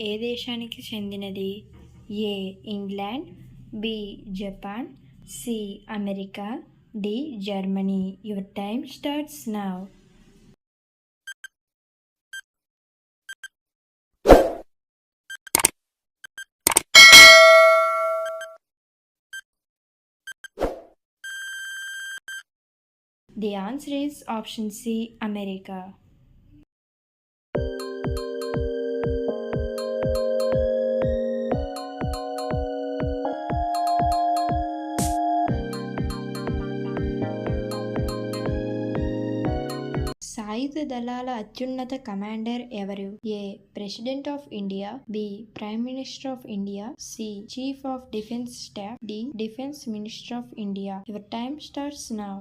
ఏ దేశానికి చెందినది? A England, B Japan, C America, D Germany. Your time starts now. The answer is option C, America. సాయుధ దళాల అత్యున్నత commander ఎవరు? A president of India, B prime minister of India, C chief of defence staff, D defence minister of India. Your time starts now.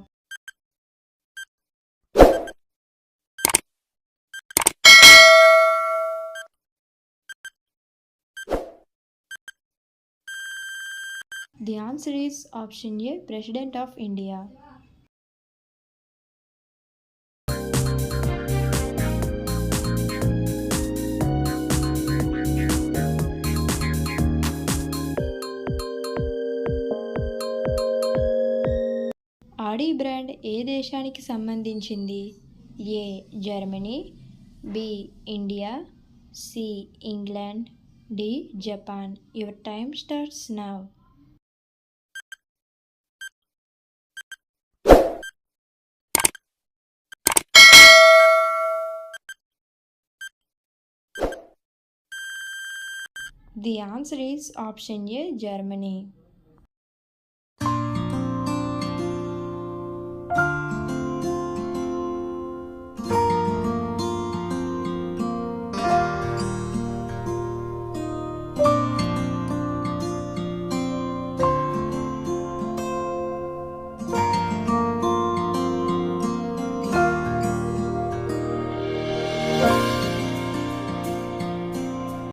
The answer is option A, President of India. Audi brand ఏ దేశానికి సంబంధించింది? A Germany, B India, C England, D Japan. Your time starts now. The answer is option A, Germany.